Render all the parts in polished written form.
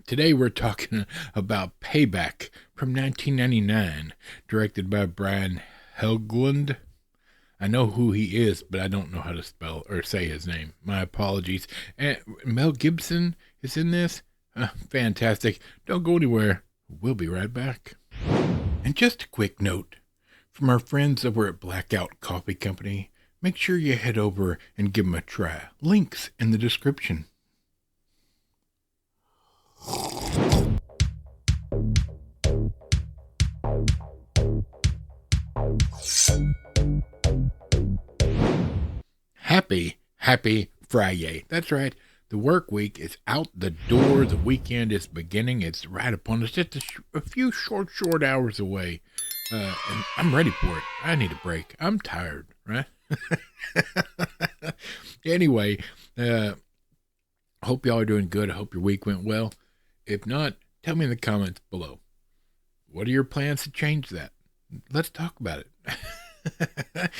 Today we're talking about Payback from 1999, directed by Brian Helgeland. I know who he is, but I don't know how to spell or say his name. My apologies. And Mel Gibson is in this. Fantastic. Don't go anywhere. We'll be right back. And just a quick note from our friends over at Blackout Coffee Company. Make sure you head over and give them a try. Links in the description. Happy Friday. That's right. The work week is out the door. The weekend is beginning. It's right upon us. Just a few short hours away. And I'm ready for it. I need a break. I'm tired, right? Anyway, hope y'all are doing good. I hope your week went well. If not, tell me in the comments below. What are your plans to change that? Let's talk about it.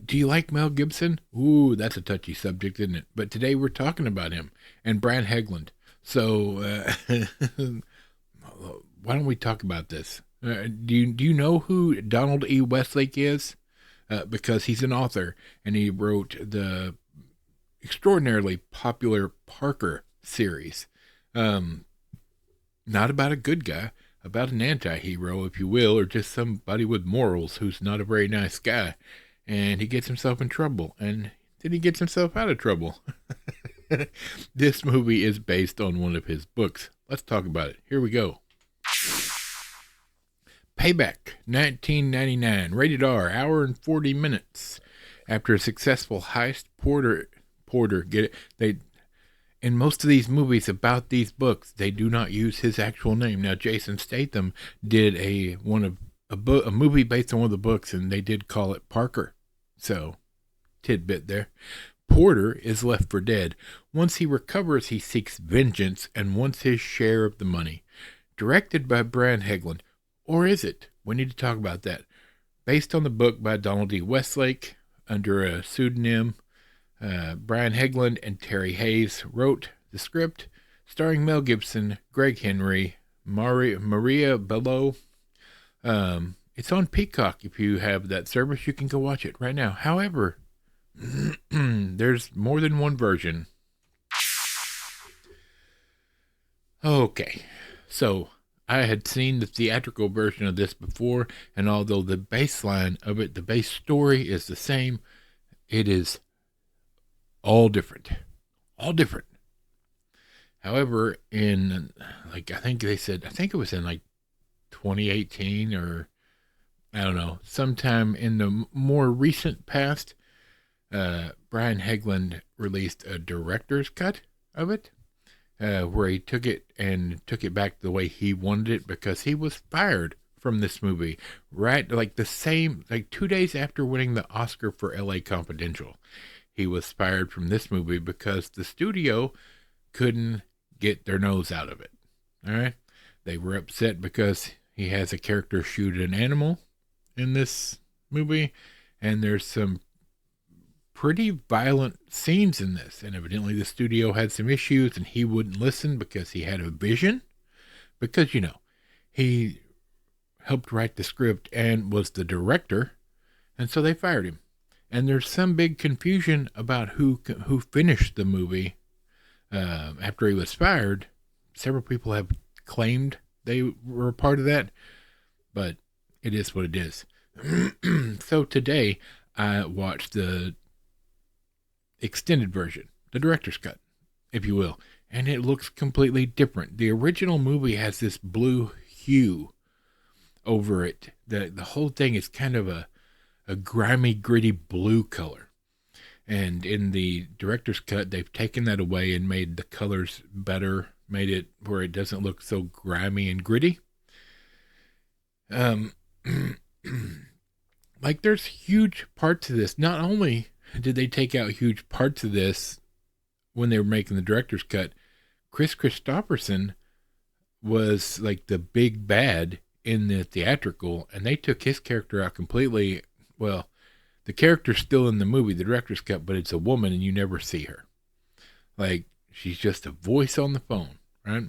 Do you like Mel Gibson? Ooh, that's a touchy subject, isn't it? But today we're talking about him and Brian Helgeland. So why don't we talk about this? Do you know who Donald E. Westlake is? Because he's an author and he wrote the extraordinarily popular Parker series. Not about a good guy, about an anti-hero, if you will, or just somebody with morals who's not a very nice guy. And he gets himself in trouble, and then he gets himself out of trouble. This movie is based on one of his books. Let's talk about it. Here we go. Payback, 1999, rated R, hour and 40 minutes. After a successful heist, Porter, get it? In most of these movies about these books, they do not use his actual name. Now, Jason Statham did a movie based on one of the books, and they did call it Parker. So, tidbit there. Porter is left for dead. Once he recovers, he seeks vengeance and wants his share of the money. Directed by Brian Helgeland. Or is it? We need to talk about that. Based on the book by Donald E. Westlake, under a pseudonym, Brian Helgeland and Terry Hayes wrote the script, starring Mel Gibson, Greg Henry, Maria Bello. It's on Peacock. If you have that service, you can go watch it right now. However, there's more than one version. Okay, so I had seen the theatrical version of this before, and although the baseline of it, the base story is the same, it is all different. However, in I think it was in 2018 or I don't know, sometime in the more recent past, Brian Helgeland released a director's cut of it, where he took it back the way he wanted it, because he was fired from this movie right 2 days after winning the Oscar for L.A. Confidential. He was fired from this movie because the studio couldn't get their nose out of it. All right. They were upset because he has a character shoot an animal in this movie, and there's some pretty violent scenes in this. And evidently the studio had some issues, and he wouldn't listen because he had a vision. Because, he helped write the script and was the director, and so they fired him. And there's some big confusion about who finished the movie after he was fired. Several people have claimed they were a part of that, but it is what it is. So today I watched the extended version, the director's cut, if you will, and it looks completely different. The original movie has this blue hue over it. The whole thing is kind of a grimy, gritty blue color. And in the director's cut, they've taken that away and made the colors better, made it where it doesn't look so grimy and gritty. There's huge parts of this. Not only did they take out huge parts of this when they were making the director's cut, Chris Christopherson was the big bad in the theatrical, and they took his character out completely. Well, the character's still in the movie, the director's cut, but it's a woman and you never see her. She's just a voice on the phone, right?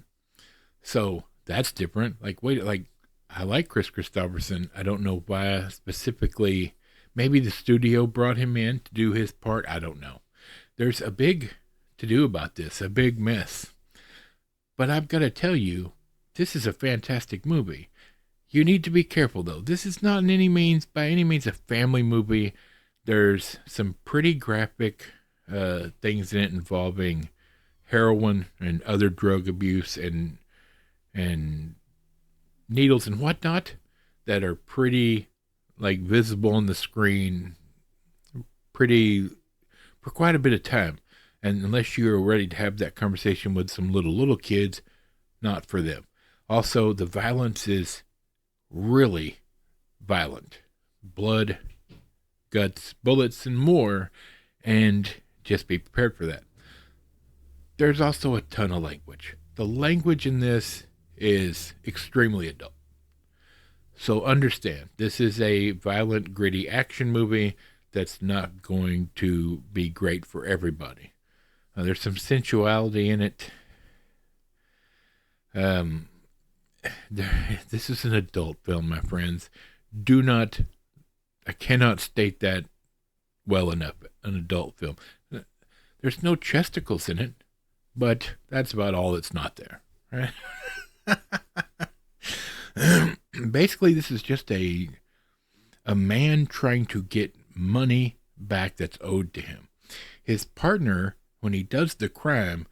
So that's different. Like, wait, like, I like Chris Christopherson. I don't know why specifically. Maybe the studio brought him in to do his part. I don't know. There's a big to do about this, a big mess. But I've got to tell you, this is a fantastic movie. You need to be careful though. This is not in any means, by any means, a family movie. There's some pretty graphic things in it involving heroin and other drug abuse and needles and whatnot that are pretty like visible on the screen, pretty for quite a bit of time. And unless you're ready to have that conversation with some little kids, not for them. Also, the violence is really violent. Blood, guts, bullets, and more. And just be prepared for that. There's also a ton of language. The language in this is extremely adult. So understand, this is a violent, gritty action movie that's not going to be great for everybody. There's some sensuality in it. This is an adult film, my friends. I cannot state that well enough. An adult film. There's no chesticles in it, but that's about all that's not there. Right? Basically, this is just a man trying to get money back that's owed to him. His partner, when he does the crime,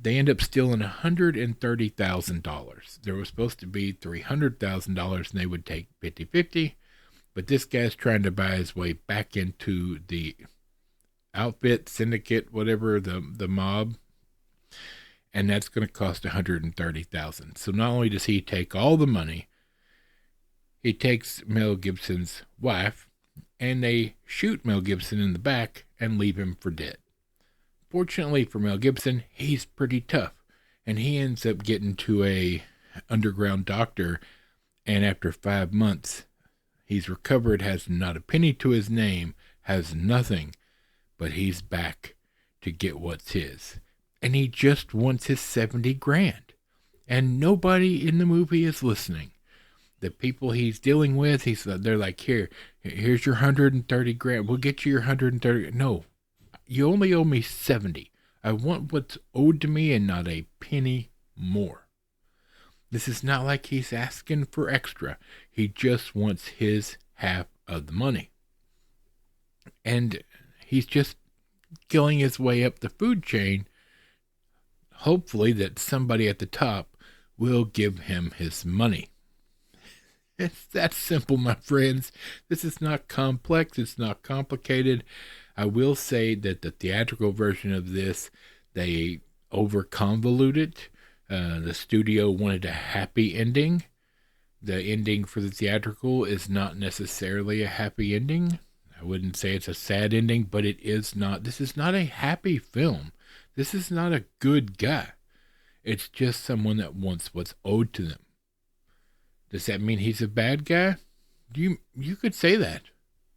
they end up stealing $130,000. There was supposed to be $300,000 and they would take 50-50, but this guy's trying to buy his way back into the outfit, syndicate, whatever, the mob, and that's going to cost $130,000. So not only does he take all the money, he takes Mel Gibson's wife, and they shoot Mel Gibson in the back and leave him for dead. Fortunately for Mel Gibson, he's pretty tough, and he ends up getting to a underground doctor, and after 5 months, he's recovered, has not a penny to his name, has nothing, but he's back to get what's his. And he just wants his 70 grand. And nobody in the movie is listening. The people he's dealing with, they're like, here's your 130 grand. We'll get you your 130. No, you only owe me 70. I want what's owed to me and not a penny more. This is not like he's asking for extra. He just wants his half of the money. And he's just killing his way up the food chain, hopefully that somebody at the top will give him his money. It's that simple, my friends. This is not complex. It's not complicated. I will say that the theatrical version of this, they over-convoluted. The studio wanted a happy ending. The ending for the theatrical is not necessarily a happy ending. I wouldn't say it's a sad ending, but it is not. This is not a happy film. This is not a good guy. It's just someone that wants what's owed to them. Does that mean he's a bad guy? You could say that.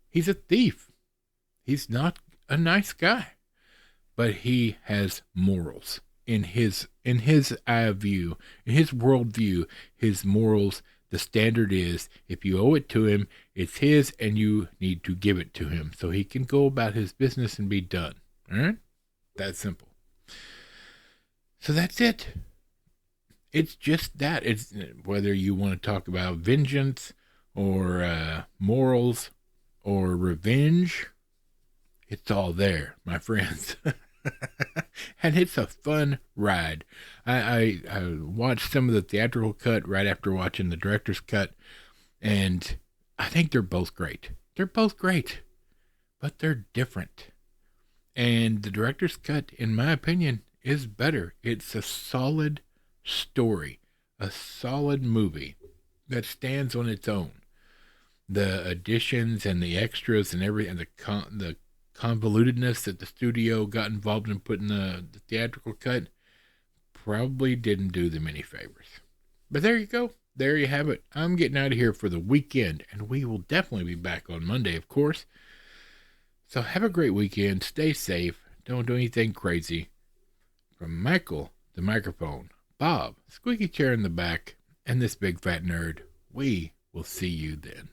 He's a thief. He's not a nice guy. But he has morals. In his eye of view, in his worldview, his morals, the standard is if you owe it to him, it's his and you need to give it to him so he can go about his business and be done. All right? That's simple. So that's it. It's just that. It's whether you want to talk about vengeance or morals or revenge, it's all there, my friends. And it's a fun ride. I watched some of the theatrical cut right after watching the director's cut, and I think they're both great. They're both great, but they're different. And the director's cut, in my opinion, is better. It's a solid story, a solid movie that stands on its own. The additions and the extras and everything, the convolutedness that the studio got involved in putting the theatrical cut probably didn't do them any favors. But there you go. There you have it. I'm getting out of here for the weekend, and we will definitely be back on Monday, of course. So have a great weekend. Stay safe. Don't do anything crazy. From Michael, the microphone. Bob, squeaky chair in the back, and this big fat nerd. We will see you then.